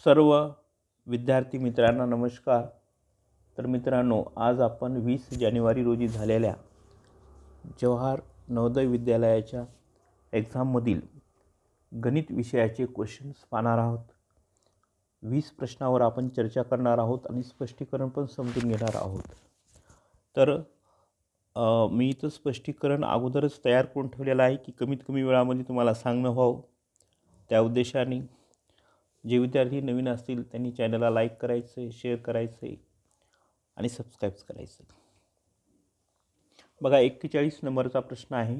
सर्व विद्यार्थी मित्रांना नमस्कार। तर मित्रांनो, आज आपण 20 जानेवारी रोजी झालेल्या जवाहर नवोदय विद्यालयाच्या एक्झाममधील गणित विषयाचे क्वेश्चन्स पाहणार आहोत। 20 प्रश्नावर आपण चर्चा करणार आहोत आणि स्पष्टीकरण पण समजून घेणार आहोत। तर मी इथं स्पष्टीकरण अगोदरच तयार करून ठेवलेलं आहे की कमीत कमी वेळामध्ये तुम्हाला सांगणं व्हावं। त्या उद्देशाने जे विद्यार्थी नवीन असतील त्यांनी चॅनलला लाईक करायचं, शेअर करायचं आणि सबस्क्राईब करायचं। बघा, 41 नंबरचा प्रश्न आहे।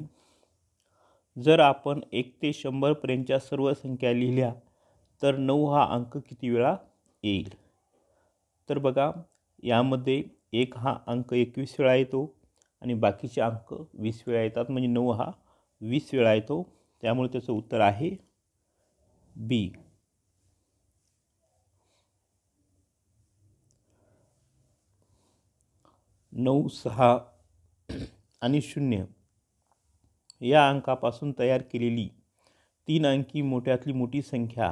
जर आपण 1 ते 100 पर्यंतच्या सर्व संख्या लिहिल्या तर 9 हा अंक किती वेळा येईल? तर बघा, यामध्ये 1 हा अंक 21 वेळा येतो आणि बाकीचे अंक 20 वेळा येतात, म्हणजे 9 हा 20 वेळा येतो। त्यामुळे त्याचं उत्तर आहे बी। 9, 6 आणि 0 या अंकापासून तयार केलेली 3 अंकी मोठ्यातली मोठी संख्या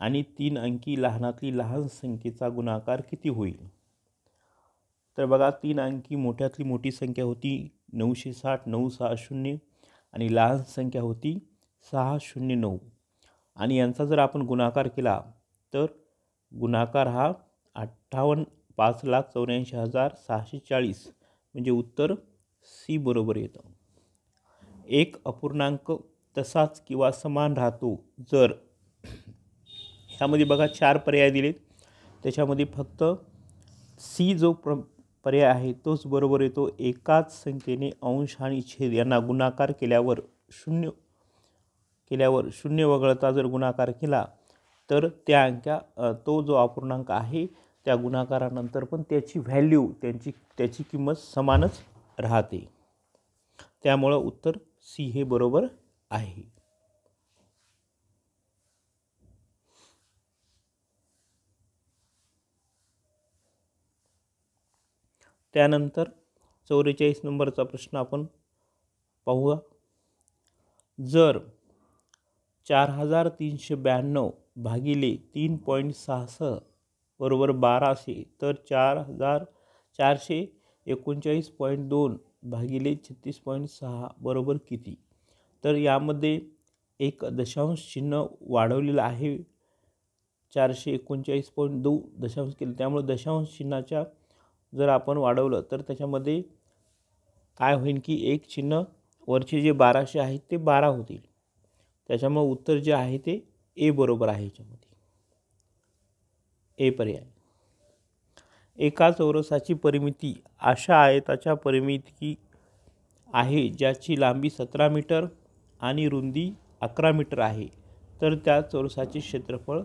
आणि 3 अंकी लहानातली लहान संख्येचा गुणाकार किती होईल? तर बघा, 3 अंकी मोठ्यातली मोठी संख्या होती 960, 960 आणि लहान संख्या होती 609 आणि यांचा जर आपण गुणाकार केला तर गुणाकार हा 5,84,640 म्हणजे उत्तर सी बरोबर येतं। एक अपूर्णांक तसाच किंवा समान राहतो जर ह्यामध्ये बघा 4 पर्याय दिलेत, त्याच्यामध्ये फक्त सी जो पर्याय आहे तोच बरोबर येतो। एकाच संख्येने अंश आणि छेद यांना गुणाकार केल्यावर शून्य वगळता जर गुणाकार केला तर तो जो अपूर्णांक आहे त्या गुणाकारानंतर पण त्याची व्हॅल्यू त्याची किंमत समानच राहते। त्यामुळे उत्तर सी हे बरोबर आहे। त्यानंतर 44 नंबरचा प्रश्न आपण पाहूया। जर 4392 भागिले 3.66 बरोबर 12 असेल तर 4439.2 भागिले 36.6 बरोबर किती? तर यामध्ये एक दशांश चिन्ह वाढवलेलं आहे, 439.2 दशांश केलं, त्यामुळे दशांश चिन्हाच्या जर आपण वाढवलं तर त्याच्यामध्ये काय होईल की एक चिन्ह वरचे जे 1200 आहेत ते 12 होतील। त्याच्यामुळे उत्तर जे आहे ते ए बरोबर आहे। याच्यामध्ये ए पर्याय। एका चौरसाची परिमिती अशा आयताच्या परिमिती आहे ज्याची लांबी 17 मीटर आणि रुंदी 11 मीटर आहे, तर त्या चौरसाचे क्षेत्रफळ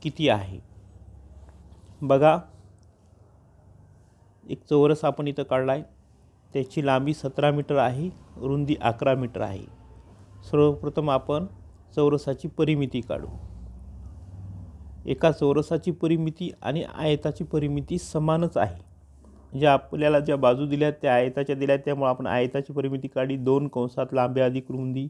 किती आहे? बघा, एक चौरस आपण इथं काढला आहे, त्याची लांबी 17 मीटर आहे, रुंदी 11 मीटर आहे। सर्वप्रथम आपण चौरसाची परिमिती काढू। एका चौरसाची परिमिती आणि आयताची परिमिती समानच आहे, म्हणजे आपल्याला ज्या बाजू दिल्या त्या आयताच्या दिल्या, त्यामुळे आपण आयताची परिमिती काढली। 2 कंसात लांबी अधिक रुंदी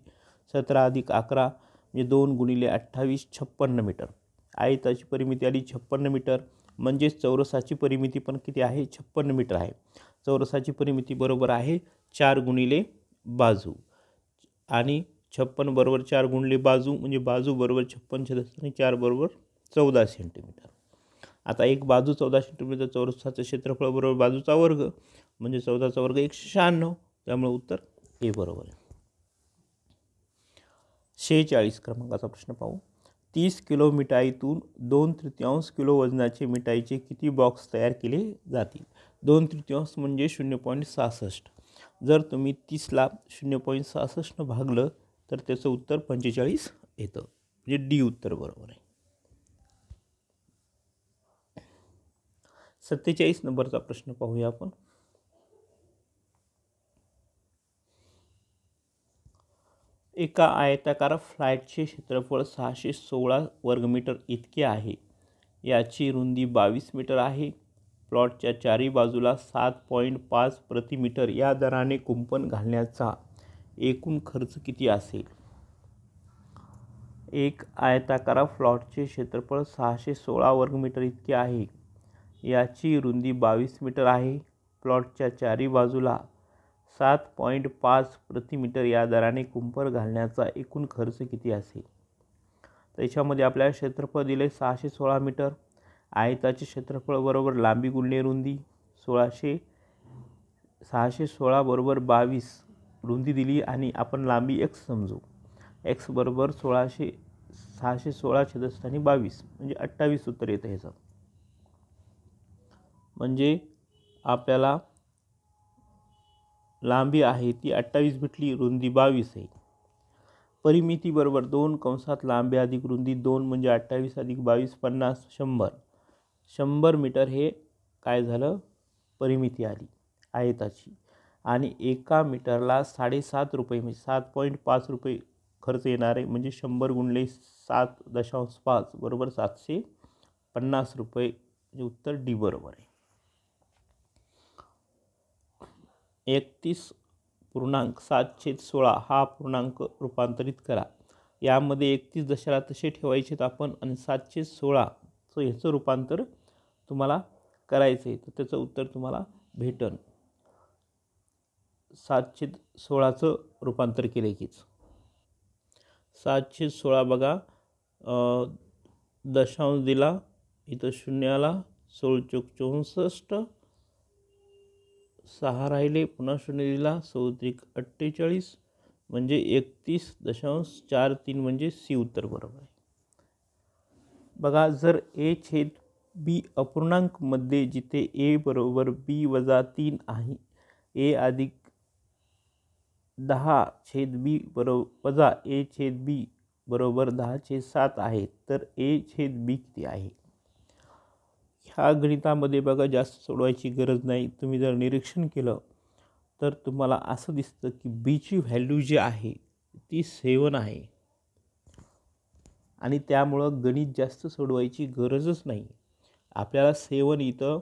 17 अधिक 11 म्हणजे 2 गुणिले 28 56 मीटर। आयताची परिमिती आली 56 मीटर, म्हणजेच चौरसाची परिमिती पण किती आहे? 56 मीटर आहे। चौरसाची परिमिती बरोबर आहे 4 गुणिले बाजू, आणि 56 बरोबर 4 गुणिले बाजू म्हणजे बाजू बरोबर 56 आणि 4 बरोबर 14 सेंटीमीटर। आता एक बाजू 14 सेंटीमीटर, चौरसाचं क्षेत्रफळ बरोबर बाजूचा वर्ग म्हणजे 14चा वर्ग 196, त्यामुळे उत्तर ए बरोबर आहे। 46 क्रमांकाचा प्रश्न पाहू। 30 किलो मिठाईतून 2/3 किलो वजनाचे मिठाईचे किती बॉक्स तयार केले जातील? 2/3 म्हणजे 0.66। जर तुम्ही 30ला 0.66 भागलं तर त्याचं उत्तर 45 येतं, म्हणजे डी उत्तर बरोबर आहे। 47 नंबरचा प्रश्न पाहूया आपण। एका आयताकार फ्लॅटचे क्षेत्रफळ 616 वर्गमीटर इतके आहे, याची रुंदी 22 मीटर आहे। प्लॉटच्या चारी बाजूला 7.5 प्रति मीटर या दराने कुंपण घालण्याचा एकूण खर्च किती असेल? एक आयताकार प्लॉटचे क्षेत्रफळ 616 वर्गमीटर इतके आहे. याची रुंदी 22 मीटर आहे. प्लॉटच्या चारी बाजूला 7.5 प्रतिमीटर या दराने कुंपर घालण्याचा एकूण खर्च किती असेल? त्याच्यामध्ये आपल्याला क्षेत्रफळ दिले 616 मीटर. आयताचे क्षेत्रफळ बरोबर लांबी गुणिले रुंदी 616 बरोबर 22 रुंदी दिली आणि आपण लांबी x समजू. x बरोबर 616 छेदस्थानी 22 म्हणजे 28 उत्तर येतं ह्याचं. म्हणजे आपल्याला लांबी आहे ती 28 भेटली, रुंदी 22 आहे. परिमिती बरोबर 2 कंसात लांबी अधिक रुंदी 2 म्हणजे 28 अधिक 22 50 100. 100 मीटर हे काय झालं, परिमिती आली आयताची. आणि एका मीटरला 7.5 रुपये म्हणजे 7.5 रुपये खर्च येणार आहे. म्हणजे 100 गुणिले 7.5 बरोबर 750 रुपये. म्हणजे उत्तर डी बरोबर आहे. 31.716 हा पूर्णांक रूपांतरित करा. यामध्ये 31 दशाला तसे ठेवायचे आपण आणि 716चं ह्याचं रूपांतर तुम्हाला करायचं आहे. तर त्याचं उत्तर तुम्हाला भेटन 716चं रूपांतर केले कीच. 716 बघा, दशांश दिला इथं शून्याला 16 6 राहिले, पुन्हा शून्य दिला 6×48 म्हणजे 31.43 म्हणजे सी उत्तर बरोबर आहे. बघा, जर a छेद b अपूर्णांकमध्ये जिथे a बरोबर b वजा 3 आहे, a अधिक 10 छेद b बरोबर वजा a छेद b बरोबर 10/7 आहे, तर a छेद b किती आहे? ह्या गणितामध्ये बघा जास्त सोडवायची गरज नाही. तुम्ही जर निरीक्षण केलं तर तुम्हाला असं दिसतं की बीची व्हॅल्यू जी आहे ती 7 आहे आणि त्यामुळं गणित जास्त सोडवायची गरजच नाही. आपल्याला 7 इथं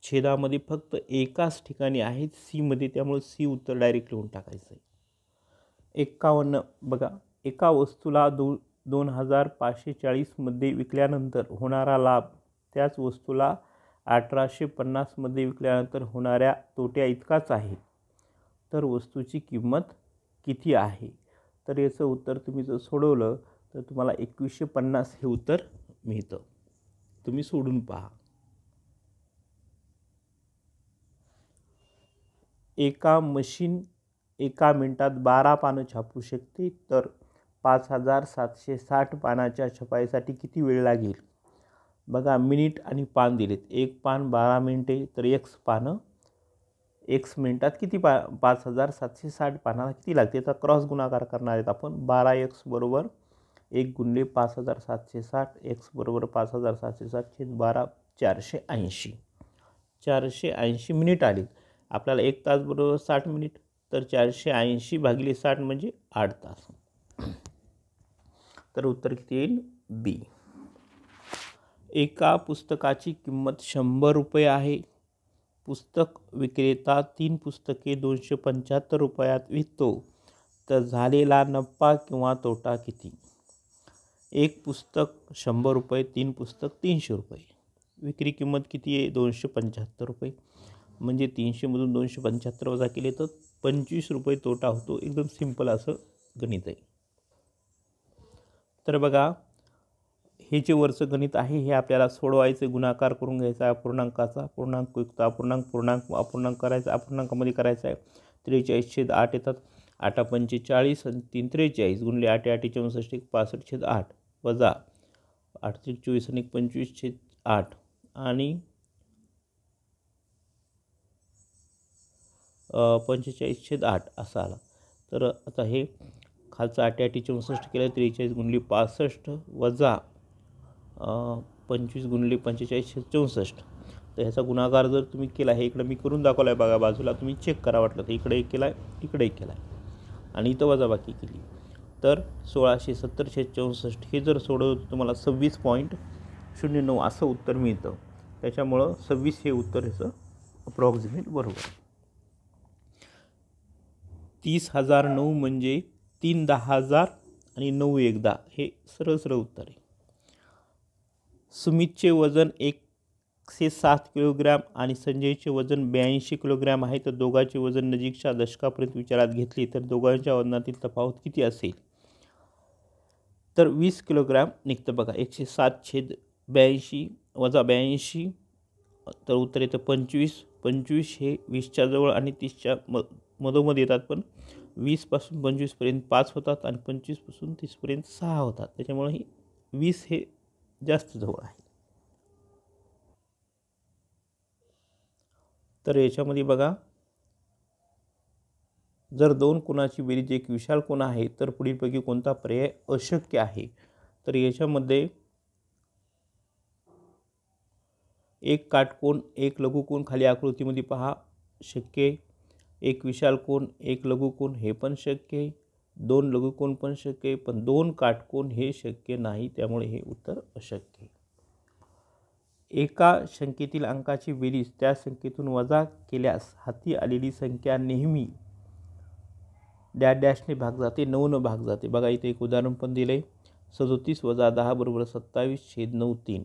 छेदामध्ये फक्त एकाच ठिकाणी आहे सीमध्ये, त्यामुळे सी उत्तर डायरेक्ट लिहून टाकायचं आहे. 51 बघा, एका वस्तूला 2540 मध्ये विकल्यानंतर होणारा लाभ त्याच वस्तूला 1850 मध्ये विकल्यानंतर होणाऱ्या तोट्या इतकाच आहे, तर वस्तूची किंमत किती आहे? तर याचं उत्तर तुम्ही जर सोडवलं तर तुम्हाला 2150 हे उत्तर मिळतं. तुम्ही सोडून पहा. एका मशीन एका मिनिटात 12 पानं छापू शकते, तर 5760 पानाच्या छपाईसाठी किती वेळ लागेल? बघा, मिनिट आणि पान दिलेत. एक पान 12 मिनिटे, तर x पानं x मिनिटात किती 5760 पानाला किती लागते? तर क्रॉस गुणाकार करणार आहेत आपण. 12x बरोबर 1 गुणिले 5760, x बरोबर 5760 छेद 12 480. 480 मिनिट आली. आपल्याला 1 तास बरोबर 60 मिनिट, तर 480 भागिले 60 म्हणजे 8 तास. तर उत्तर किती येईल? बी. एका पुस्तकाची किंमत 100 रुपये आहे. पुस्तक विक्रेता 3 पुस्तके 275 रुपयात विकतो, तर झालेला नफा किंवा तोटा किती? एक पुस्तक 100 रुपये, 3 पुस्तक 300 रुपये. विक्री किंमत किती आहे? 275 रुपये. म्हणजे 300मधून 275 वजा केले तर 25 रुपये तोटा होतो. एकदम सिंपल असं गणित आहे. तर बघा, हे जे वरचं गणित आहे हे आपल्याला सोडवायचं, गुणाकार करून घ्यायचा अपूर्णांकाचा. पूर्णांकयुक्त अपूर्णांक, पूर्णांक अपूर्णांक करायचा. अपूर्णांकामध्ये करायचा आहे 43/8 येतात. 8×45 आणि 3×43 गुणिले 8×8 = 65/8 वजा 8×24 आणि 25/8 आणि 45/8 असा आला. तर आता हे खालचं 8×8 केलं, 43 गुणिले 65 वजा 25 गुणिले 45/64. तर ह्याचा गुणाकार जर तुम्ही केला, हे इकडं मी करून दाखवला आहे बघा बाजूला, तुम्ही चेक करा वाटलं तर. इकडे एक केला आहे, इकडे एक केला आहे आणि इथं वजाबाकी केली, तर 1670/64 हे जर सोडवलं तुम्हाला 26.09 असं उत्तर मिळतं. त्याच्यामुळं 26 हे उत्तर ह्याचं अप्रॉक्सिमेट बरोबर. 30,009 म्हणजे 3 10,000 आणि 9 एकदा, हे सरळ सरळ उत्तर आहे. सुमितचे वजन 107 किलोग्रॅम आणि संजयचे वजन 82 किलोग्रॅम आहे, तर दोघांचे वजन नजीकच्या दशकापर्यंत विचारात घेतले तर दोघांच्या वजनातील तफावत किती असेल? तर 20 किलोग्रॅम निघतं बघा. 107/82 वजा 82, तर उत्तर येतं 25. 25 हे 20च्या जवळ आणि 30च्या मधोमध येतात, पण 20पासून 25पर्यंत 5 होतात आणि 25पासून 30पर्यंत 6 होतात. त्याच्यामुळे 20 हे जास्त जवळ आहे. तर याच्यामध्ये बघा, जर दोन कोणाची बेरीज एक विशाल कोन आहे तर पुढीलपैकी कोणता पर्याय अशक्य आहे? तर याच्यामध्ये एक काटकोन एक लघुकोन खाली आकृतीमध्ये पहा शक्य आहे. एक विशाल कोन एक लघुकोन हे पण शक्य आहे. दोन लघुकोन पण शक्य आहे, पण दोन काटकोन हे शक्य नाही, त्यामुळे हे उत्तर अशक्य आहे. एका संख्येतील अंकाची बेरीज त्या संख्येतून वजा केल्यास हाती आलेली संख्या नेहमी डॅश डॅशने भाग जाते, 9 भाग जाते. बघा इथे एक उदाहरण पण दिले. 37 वजा 10 बरोबर 27/93.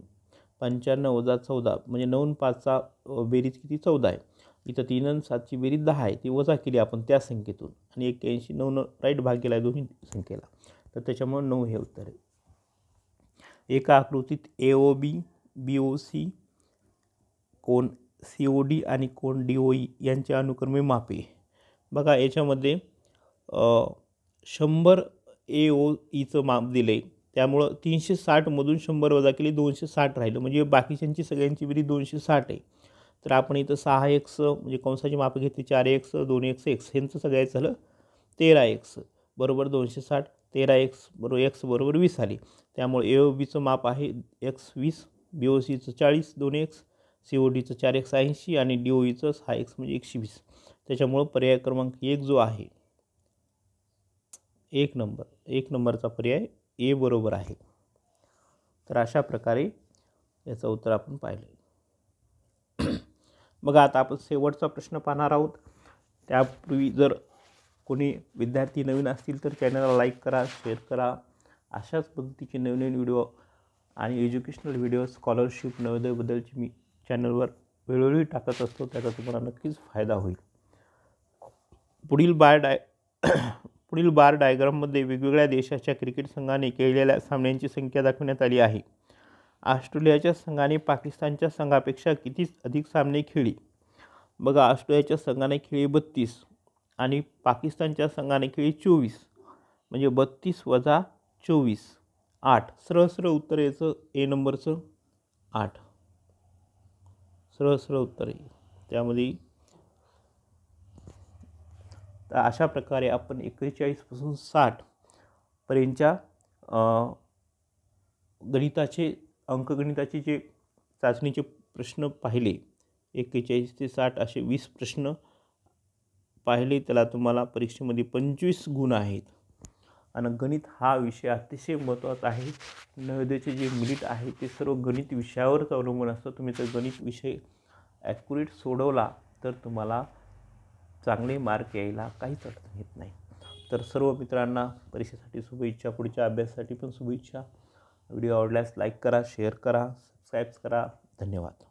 95 वजा 14 म्हणजे 9 5चा बेरीज किती? 14 आहे. इथं 3 आणि 7ची बेरीज 10 आहे, ती वजा केली आपण त्या संख्येतून आणि 81 9 राईट भाग गेला आहे दोन्ही संख्येला, तर त्याच्यामुळे 9 हे उत्तर आहे. एका आकृतीत AOB BOC कोण COD आणि कोण DOE यांचे अनुक्रमे मापे. बघा याच्यामध्ये 100 AOEचं माप दिले, त्यामुळं 360मधून 100 वजा केली 260 राहिलं, म्हणजे बाकीच्यांची सगळ्यांची बेरीज 260 आहे. तर आपण इथं 6x म्हणजे कंसाची मापं घेतली, 4x 2x x ह्यांचं सगळ्याचं झालं 13x बरोबर 260. 13x बरोबर x बरोबर 20 आली, त्यामुळे AOBचं माप आहे x 20, BOCचं 40 2x, CODचं 4x 80 आणि DOEचं 6x म्हणजे 120. त्याच्यामुळं पर्याय क्रमांक 1 जो आहे 1 नंबरचा पर्याय A बरोबर आहे. तर अशा प्रकारे याचं उत्तर आपण पाहिलं. बघा आता आपण शेवटचा प्रश्न पाहणार आहोत. त्यापूर्वी जर कोणी विद्यार्थी नवीन असतील तर चॅनलला लाईक करा, शेअर करा. अशाच पद्धतीचे नवीन व्हिडिओ आणि एज्युकेशनल व्हिडिओ स्कॉलरशिप नवोदयबद्दलची मी चॅनलवर वेळोवेळी टाकत असतो, त्याचा तुम्हाला नक्कीच फायदा होईल. पुढील बार डायग्राममध्ये वेगवेगळ्या देशाच्या क्रिकेट संघाने खेळलेल्या सामन्यांची संख्या दाखवण्यात आली आहे. ऑस्ट्रेलियाच्या संघाने पाकिस्तानच्या संघापेक्षा किती अधिक सामने खेळली? बघा ऑस्ट्रेलियाच्या संघाने खेळली 32 आणि पाकिस्तानच्या संघाने खेळली 24, म्हणजे 32 वजा 24 8. सरळ सरळ उत्तर याचं A नंबरचं 8 सरळ सरळ उत्तर आहे. त्यामध्ये तर अशा प्रकारे आपण 41 पासून 60 पर्यंतच्या अंकगणिताचे जे चाचणीचे प्रश्न पाहिले, 41 ते 60 असे 20 प्रश्न पाहिले. त्याला तुम्हाला परीक्षेमध्ये 25 गुण आहेत. आणि गणित हा विषय अतिशय महत्त्वाचा आहे. नवोदयचे जे मिनिट आहे ते सर्व गणित विषयावरच अवलंबून असतं. तुम्ही जर गणित विषय ॲक्युरेट सोडवला तर तुम्हाला चांगले मार्क यायला काहीच अडचण येत नाही. तर सर्व मित्रांना परीक्षेसाठी शुभेच्छा, पुढच्या अभ्यासासाठी पण शुभेच्छा. व्हिडिओ आवडल्यास लाईक करा, शेअर करा, सबस्क्राईब करा. धन्यवाद.